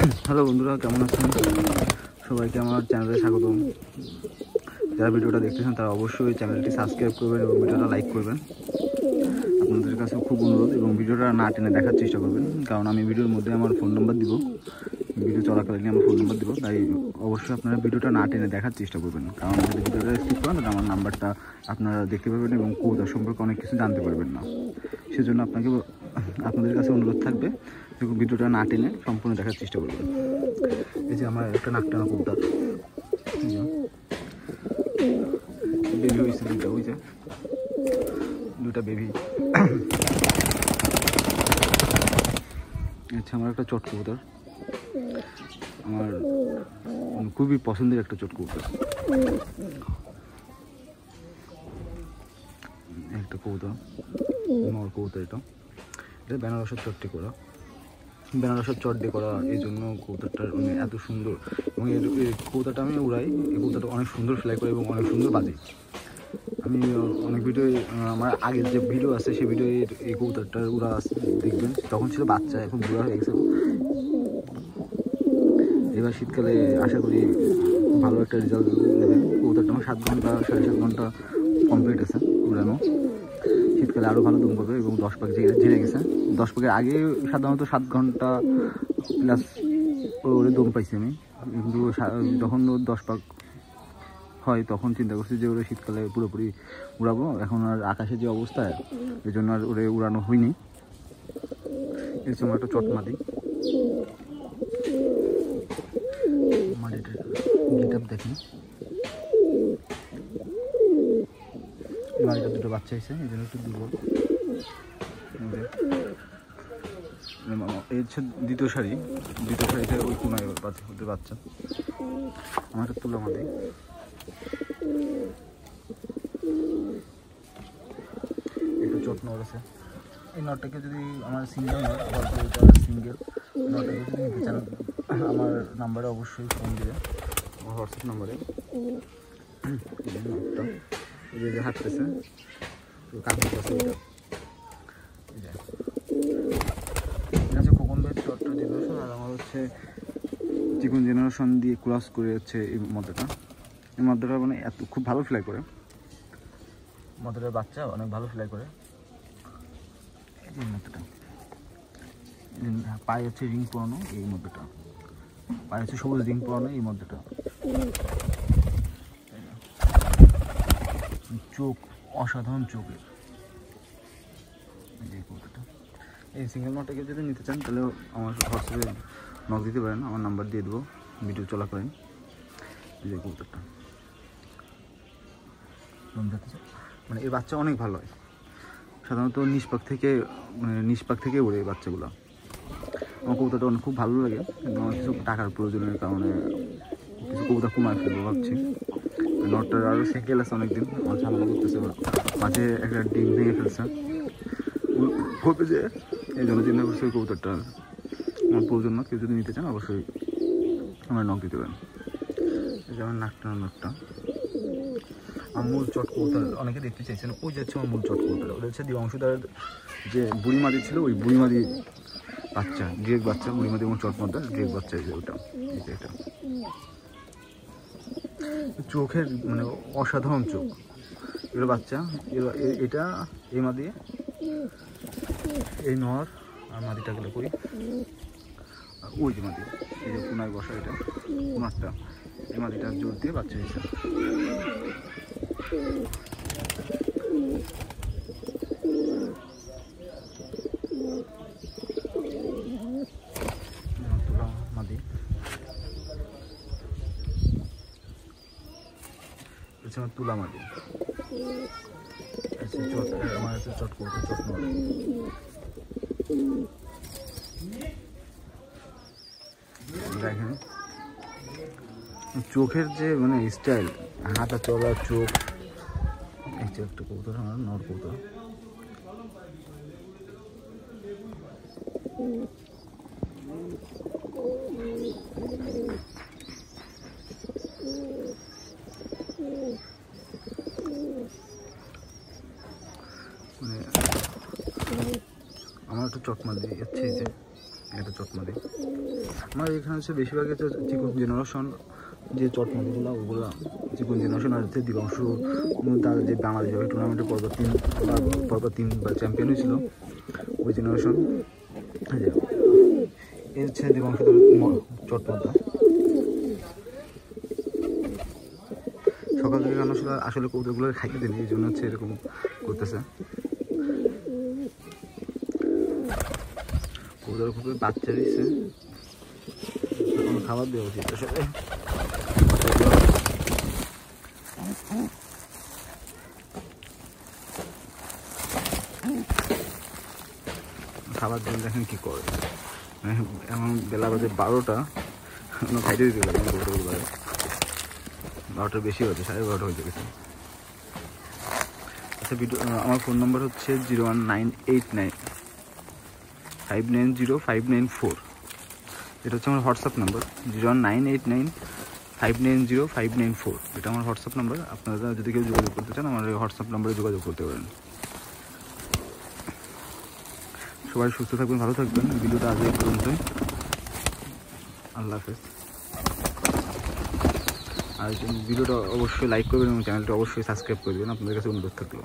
Hello বন্ধুরা, কেমন আছেন? সবাইকে আমার চ্যানেলে স্বাগতম। যারা ভিডিওটা দেখতেছেন তারা অবশ্যই চ্যানেলটি সাবস্ক্রাইব করবেন এবং ভিডিওটা লাইক করবেন। আপনাদের কাছে খুব অনুরোধ, এবং ভিডিওটা না টেনে দেখার চেষ্টা করবেন, কারণ আমি ভিডিওর মধ্যে আমার ফোন নাম্বার দিব, ভিডিও চলাকালীন আমার ফোন নাম্বার দিব। তাই অবশ্যই আপনারা ভিডিওটা না টেনে দেখার চেষ্টা করবেন, কারণ যদি ভিডিওটা স্কিপ করেন তাহলে আমার নাম্বারটা আপনারা দেখতে পারবেন এবং কবিতা সম্পর্কে অনেক কিছু জানতে পারবেন না। সেজন্য আপনাদের কাছে অনুরোধ থাকবে, ভিডিওটা না টেনে সম্পূর্ণ দেখার চেষ্টা করবেন। এই যে আমার একটা নাকটানা কবুতর বেবি হয়েছে, দুইটা বেবি। আচ্ছা, আমার একটা চট কবুতর, আমার খুবই পছন্দের একটা চট কবুতর। একটা কবুতর, নর কবুতর। এটা বেনারসের চটটি করা, বেনারসের চট দিয়ে করা। এই জন্য কবুতরটার এত সুন্দর, এবং এই কবুতরটা আমি উড়াই। এই কবুতরটা অনেক সুন্দর ফ্লাই করে এবং অনেক সুন্দর বাজে। আমি অনেক ভিডিও, আমার আগের যে ভিডিও আছে সেই ভিডিও এই কবুতরটার উড়া দেখবেন। তখন ছিল বাচ্চা, এখন বুড়া হয়ে গেছে। এবার শীতকালে আশা করি ভালো একটা রেজাল্ট দেবে। কবুতরটা আমার 7 ঘন্টা 7.5 ঘন্টা কমপ্লিট আছে উড়ানো। শীতকালে আরও ভালো দম করবে এবং 10 পাক ঝেড়ে গেছে। 10 পাকের আগে সাধারণত 7 ঘন্টা প্লাস ওরে দম পাইছি আমি, কিন্তু যখন 10 পাক হয় তখন চিন্তা করছি যে ওরে শীতকালে পুরোপুরি উড়াবো। এখন আর আকাশের যে অবস্থা, এই জন্য আর ওরে উড়ানো হয়নি। এর সময় একটা চট মাদি, মাদিটার গেট আপ দেখেন। মাদিটার দুটো বাচ্চা হয়েছে, এই জন্য একটু দুর্বল। এই হচ্ছে দ্বিতীয় শাড়িতে ওই কোনায় ওদের বাচ্চা। আমার একটা তুলা মাদি, একটু চট নর আছে। এই নটটাকে যদি আমার সিঙ্গেল নট, আবার সিঙ্গেল নটটাকে যদি নিতে চান আমার নাম্বারে অবশ্যই ফোন দিবে, আমার হোয়াটসঅ্যাপ নাম্বারে। নটটা এই যে হাঁটতেছে, কাকুর কাছে খোকন ভাই চটটা জেনারেশন, আর আমার হচ্ছে চিকন জেনারেশন দিয়ে ক্রস করে হচ্ছে এই মদ্দাটা। এই মদ্দাটা মানে খুব ভালো ফ্লাই করে। মদ্দাটার বাচ্চা অনেক ভালো ফ্লাই করে। এই মদ্দাটা পায়ে হচ্ছে রিং পরানো, এই মদ্দাটা পায়ে হচ্ছে সবুজ রিং পরানো। এই মদ্দাটা চোখ অসাধারণ চোখের। এই কবুতরটা, এই সিঙ্গেল নটটাকে যদি নিতে চান তাহলে আমার হোয়াটসঅ্যাপে নক দিতে পারেন, আমার নাম্বার দিয়ে দেবো ভিডিও চলাকালীন। এই যে কবুতরটা মানে এর বাচ্চা অনেক ভালো হয়। সাধারণত নিষ্পাক থেকে ওড়ে এই বাচ্চাগুলো। আমার কবুতরটা অনেক খুব ভালো লাগে, কিন্তু আমার কিছু টাকার প্রয়োজনের কারণে কিছু কবুতর কমায় ফেলবো ভাবছি। নটটার আরও সিঙ্গেল আছে অনেকদিন, আমার ঝামেলা করতেছে, মাঝে একটা ডিম ভেঙে ফেলছে হবে যে, এই জন্য চিন্তা করছি ওই কবুতরটা আমার প্রয়োজন না। কেউ যদি নিতে চান অবশ্যই আমার নখ দিতে পারেন। এই যে আমার নাকটানা নটটা, আমার মূল চট কবুতর অনেকে দেখতে চাইছেন। ওই যাচ্ছে আমার মূল চট কবুতর, ওটা হচ্ছে দিবংশুদার যে বুড়ি মাদি ছিল, ওই বুড়ি মাদি বাচ্চা, ডিরেক্ট বাচ্চা। বুড়ি মাদি এবং চট মাদার ডিরেক্ট বাচ্চা। এই যে ওটা, এই যে এটা চোখের মানে অসাধারণ চোখ, এগুলো বাচ্চা। এটা এই মাদি, এই নর আর মাদিটাগুলো করি। ওই যে মাদি, এই যে কোনায় বসা, এটা কোনারটা, এই মাদিটার জোর দিয়ে বাচ্চা হয়েছে। মাদি আমার তুলা মাদি। আমার হচ্ছে চট করতে চট নড়ে। দেখেন চোখের যে মানে স্টাইল, হাঁটা চলার চোখ। একটা কবুতর, আমার নর কবুতর। মানে আমার একটু চট মাদি যাচ্ছে, এই যে এটা চটমাদি। আমার এখানে হচ্ছে বেশিরভাগ হচ্ছে চিকন জেনারেশন, যে চটমাদিগুলো ওগুলো চিকন জেনারেশন আর হচ্ছে দিবাংশু, তার যে বাংলাদেশ টুর্নামেন্টে পরপর 3বার চ্যাম্পিয়ন হয়েছিল ওই জেনারেশন। এই হচ্ছে দিবাংশু চটমাদা। সকাল থেকে আসলে কবুতরগুলো খাইতে দিন, এই জন্য হচ্ছে এরকম করতেছে। কবুতর খুবই বাচ্চা দিচ্ছে, খাবার দেওয়া উচিত আসলে। খাবার দিন দেখেন কি করে, এখন বেলা বাজে 12টা, খাইতে দিতে পারে কবুতরগুলো। 12টার বেশি হয়েছে, 12:30 হয়ে গেছে। আচ্ছা, আমার ফোন নাম্বার হচ্ছে 01989590594। এটা হচ্ছে আমার হোয়াটসঅ্যাপ নাম্বার, 01989590594। এটা আমার হোয়াটসঅ্যাপ নাম্বার। আপনারা যদি কেউ যোগাযোগ করতে চান আমার হোয়াটসঅ্যাপ নাম্বারে যোগাযোগ করতে পারেন। সবাই সুস্থ থাকবেন, ভালো থাকবেন। ভিডিওটা আজ এই পর্যন্তই। আল্লাহ হাফেজ। আর ভিডিওটা অবশ্যই লাইক করবেন এবং চ্যানেলটা অবশ্যই সাবস্ক্রাইব করবেন, আপনাদের কাছে অনুরোধ থাকলো।